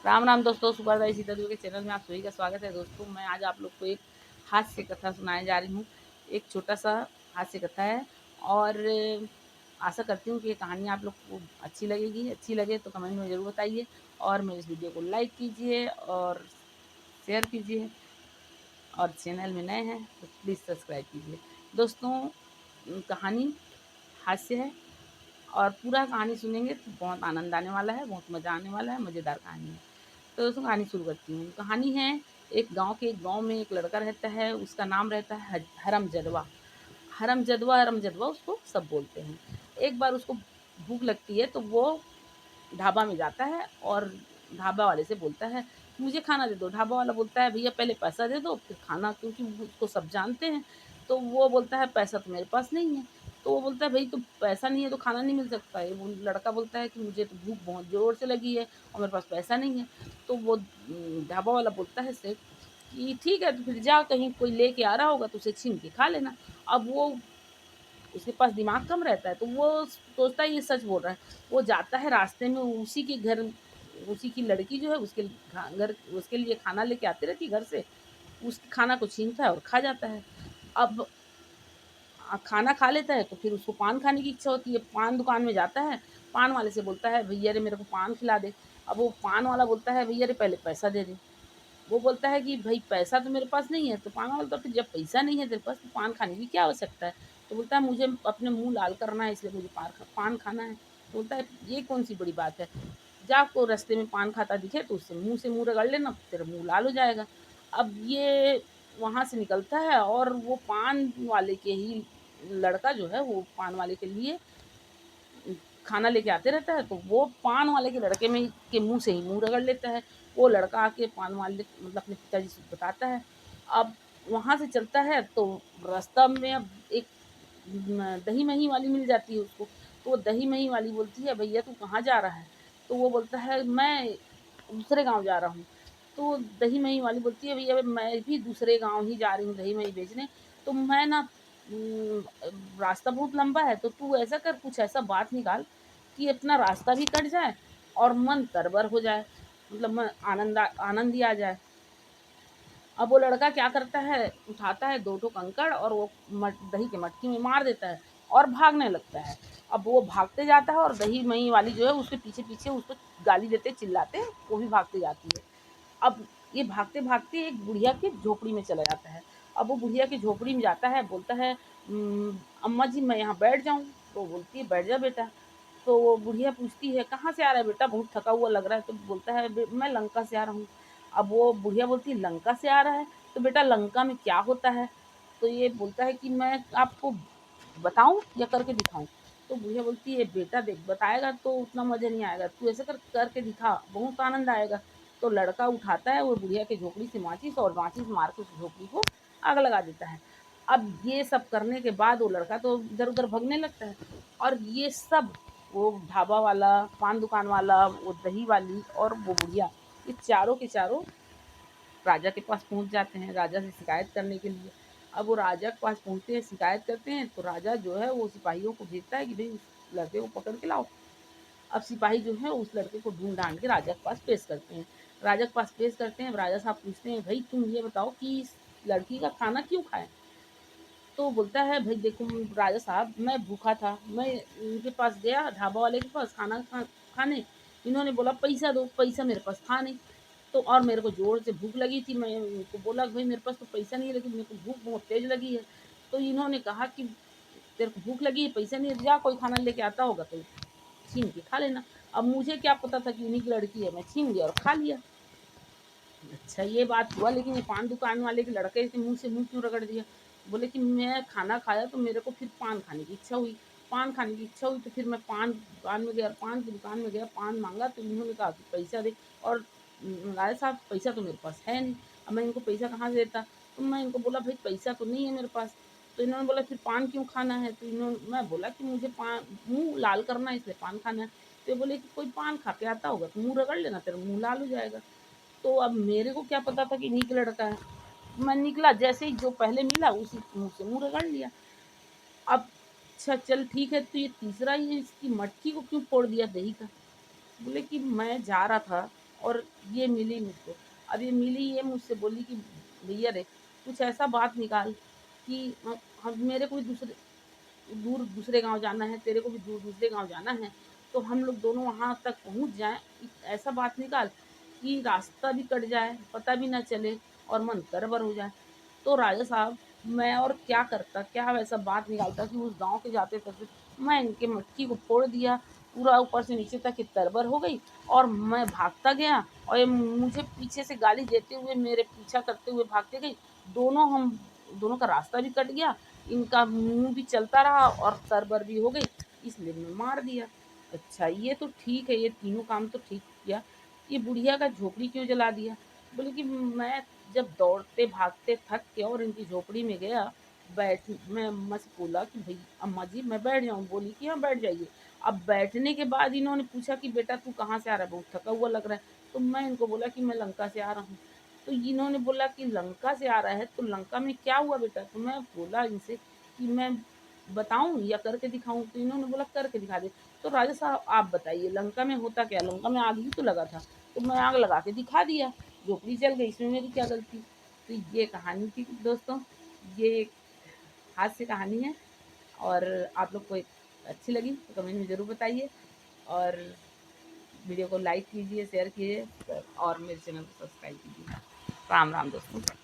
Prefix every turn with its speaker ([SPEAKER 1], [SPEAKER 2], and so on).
[SPEAKER 1] राम राम दोस्तों, सुपरदाई सीता देवी के चैनल में आप सभी का स्वागत है। दोस्तों, मैं आज आप लोग को एक हास्य कथा सुनाने जा रही हूँ। एक छोटा सा हास्य कथा है और आशा करती हूँ कि ये कहानी आप लोग को अच्छी लगेगी। अच्छी लगे तो कमेंट में ज़रूर बताइए और मेरे इस वीडियो को लाइक कीजिए और शेयर कीजिए और चैनल में नए हैं तो प्लीज़ सब्सक्राइब कीजिए। दोस्तों, कहानी हास्य है और पूरा कहानी सुनेंगे तो बहुत आनंद आने वाला है, बहुत मज़ा आने वाला है, मज़ेदार कहानी है। तो दोस्तों, कहानी शुरू करती हूँ। कहानी है एक गाँव में एक लड़का रहता है, उसका नाम रहता है हरम जदवा। हरम जदवा उसको सब बोलते हैं। एक बार उसको भूख लगती है तो वो ढाबा में जाता है और ढाबा वाले से बोलता है, मुझे खाना दे दो। ढाबा वाला बोलता है, भैया पहले पैसा दे दो फिर खाना, क्योंकि उसको सब जानते हैं। तो वो बोलता है, पैसा तो मेरे पास नहीं है। तो वो बोलता है, भाई तो पैसा नहीं है तो खाना नहीं मिल सकता है। वो लड़का बोलता है कि मुझे तो भूख बहुत ज़ोर से लगी है और मेरे पास पैसा नहीं है। तो वो ढाबा वाला बोलता है सेठ कि ठीक है, तो फिर जा, कहीं कोई लेके आ रहा होगा तो उसे छीन के खा लेना। अब वो उसके पास दिमाग कम रहता है तो वो सोचता है ये सच बोल रहा है। वो जाता है, रास्ते में उसी के घर उसी की लड़की जो है उसके घर उसके लिए खाना लेके आती रहती है घर से। उसके खाना को छीनता है और खा जाता है। अब खाना खा लेता है तो फिर उसको पान खाने की इच्छा होती है। पान दुकान में जाता है, पान वाले से बोलता है, भैया रे मेरे को पान खिला दे। अब वो पान वाला बोलता है, भैया रे पहले पैसा दे दे। वो बोलता है कि भाई पैसा तो मेरे पास नहीं है। तो पान वाला बोलता है, फिर जब पैसा नहीं है तेरे पास तो पान खाने की क्या आवश्यकता है। तो बोलता है, मुझे अपने मुंह लाल करना है इसलिए मुझे पान खाना है। तो बोलता है, ये कौन सी बड़ी बात है, जा आपको रास्ते में पान खाता दिखे तो उससे मुंह रगड़ लेना, तेरा मुंह लाल हो जाएगा। अब ये वहाँ से निकलता है और वो पान वाले के ही लड़का जो है वो पान वाले के लिए खाना लेके आते रहता है। तो वो पान वाले के लड़के में के मुंह से ही मुंह रगड़ लेता है। वो लड़का आके पान वाले मतलब अपने पिताजी से बताता है। अब वहाँ से चलता है तो रास्ता में अब एक दही मही वाली मिल जाती है उसको। तो वो दही मही वाली बोलती है, भैया तू कहाँ जा रहा है। तो वो बोलता है, मैं दूसरे गांव जा रहा हूँ। तो दही मही वाली बोलती है, भैया मैं भी दूसरे गांव ही जा रही हूँ दही मही बेचने। तो मैं ना रास्ता बहुत लंबा है, तो तू ऐसा कर, कुछ ऐसा बात निकाल कि अपना रास्ता भी कट जाए और मन तरबर हो जाए, मतलब मन आनंद ही आ जाए। अब वो लड़का क्या करता है, उठाता है 2 ठो कंकड़ और वो दही के मटकी में मार देता है और भागने लगता है। अब वो भागते जाता है और दही मही वाली जो है उसके पीछे पीछे उसको गाली देते चिल्लाते वो भी भागते जाती है। अब ये भागते-भागते एक बुढ़िया की झोपड़ी में चला जाता है। अब वो बुढ़िया की झोपड़ी में जाता है, बोलता है, अम्मा जी मैं यहाँ बैठ जाऊँ? तो बोलती है, बैठ जा बेटा। तो वो बुढ़िया पूछती है, कहाँ से आ रहा है बेटा? बहुत थका हुआ लग रहा है। तो बोलता है, मैं लंका से आ रहा हूँ। अब वो बुढ़िया बोलती है, लंका से आ रहा है? तो बेटा लंका में क्या होता है? तो ये बोलता है कि मैं आपको बताऊँ या करके दिखाऊँ? तो बुढ़िया बोलती है, बेटा देख बताएगा तो उतना मज़ा नहीं आएगा, तू ऐसे करके दिखा, बहुत आनंद आएगा। तो लड़का उठाता है वो बुढ़िया की झोपड़ी से माचिस और माचिस मार के उस झोपड़ी को आग लगा देता है। अब ये सब करने के बाद वो लड़का तो इधर-उधर भगने लगता है और ये सब वो ढाबा वाला, पान दुकान वाला, वो दही वाली और वो बुढ़िया, ये चारों के चारों राजा के पास पहुँच जाते हैं, राजा से शिकायत करने के लिए। अब वो राजा के पास पहुँचते हैं, शिकायत करते हैं, तो राजा जो है वो सिपाहियों को भेजता है कि भई उस लड़के को पकड़ के लाओ। अब सिपाही जो है उस लड़के को ढूँढ-ढाँड के राजा के पास पेश करते हैं। राजा के पास पेश करते हैं, राजा साहब पूछते हैं, भई तुम ये बताओ कि इस लड़की का खाना क्यों खाएँ? तो बोलता है, भई देखो राजा साहब, मैं भूखा था, मैं इनके पास गया ढाबा वाले के पास खाने, इन्होंने बोला पैसा दो, पैसा मेरे पास था नहीं। तो और मेरे को ज़ोर से भूख लगी थी, मैं उनको बोला, भई मेरे पास तो पैसा नहीं है लेकिन मेरे को भूख बहुत तेज़ लगी है। तो इन्होंने कहा कि तेरे को भूख लगी है, पैसा नहीं है, जा कोई खाना लेके आता होगा तो छीन के खा लेना। अब मुझे क्या पता था कि इन्हीं की लड़की है, मैं छीन लिया और खा लिया। अच्छा ये बात हुआ, लेकिन ये पान दुकान वाले के लड़के के मुँह से मुँह क्यों रगड़ दिया? बोले कि मैं खाना खाया तो मेरे को फिर पान खाने की इच्छा हुई। पान खाने की इच्छा हुई तो फिर मैं पान दुकान में गया, पान की दुकान में गया, पान माँगा तो इन्होंने कहा कि पैसा दे और राजा साहब पैसा तो मेरे पास है नहीं, अब मैं इनको पैसा कहाँ से देता? तो मैं इनको बोला, भाई पैसा तो नहीं है मेरे पास। तो इन्होंने बोला, फिर पान क्यों खाना है? तो मैं बोला कि मुझे मुँह लाल करना है इसलिए पान खाना है। तो ये बोले कि कोई पान खा के आता होगा तो मुँह रगड़ लेना, तेरा मुँह लाल हो जाएगा। तो अब मेरे को क्या पता था कि इन्हीं का लड़का है। मैं निकला, जैसे ही जो पहले मिला उसी मुँह से मुँह रगड़ लिया। अब अच्छा चल ठीक है, तो ये तीसरा ही है, इसकी मटकी को क्यों फोड़ दिया दही का? बोले कि मैं जा रहा था और ये मिली मुझको। अब ये मिली, ये मुझसे बोली कि भैया रे कुछ ऐसा बात निकाल कि हम मेरे को भी दूसरे गाँव जाना है, तेरे को भी दूसरे गाँव जाना है, तो हम लोग दोनों वहाँ तक पहुँच जाएँ। ऐसा बात निकाल कि रास्ता भी कट जाए, पता भी ना चले और मन तरबर हो जाए। तो राजा साहब मैं और क्या करता, क्या वैसा बात निकालता कि उस गाँव के जाते-जाते मैं इनके मटकी को फोड़ दिया, पूरा ऊपर से नीचे तक ये तरबर हो गई और मैं भागता गया और ये मुझे पीछे से गाली देते हुए मेरे पीछा करते हुए भागते गई। हम दोनों का रास्ता भी कट गया, इनका मुँह भी चलता रहा और तरबर भी हो गई, इसलिए मैं मार दिया। अच्छा ये तो ठीक है, ये तीनों काम तो ठीक किया, ये बुढ़िया का झोपड़ी क्यों जला दिया? बोले कि मैं जब दौड़ते भागते थक के और इनकी झोपड़ी में गया, मैं अम्मा से बोला कि भई अम्मा जी मैं बैठ जाऊँ? बोली कि हाँ बैठ जाइए। अब बैठने के बाद इन्होंने पूछा कि बेटा तू कहाँ से आ रहा है? बहुत थका हुआ लग रहा है। तो मैं इनको बोला कि मैं लंका से आ रहा हूँ। तो इन्होंने बोला कि लंका से आ रहा है, तो लंका में क्या हुआ बेटा? तो मैं बोला इनसे कि मैं बताऊँ या करके दिखाऊँ? तो इन्होंने बोला करके दिखा दे। तो राजा साहब आप बताइए लंका में होता क्या? लंका में आग ही तो लगा था। तो मैं आग लगा के दिखा दिया, झोपड़ी जल गई, इसमें मेरी क्या गलती? तो ये कहानी थी दोस्तों, ये एक हास्य कहानी है और आप लोग को अच्छी लगी तो कमेंट में ज़रूर बताइए और वीडियो को लाइक कीजिए, शेयर कीजिए और मेरे चैनल को सब्सक्राइब कीजिए। राम राम दोस्तों।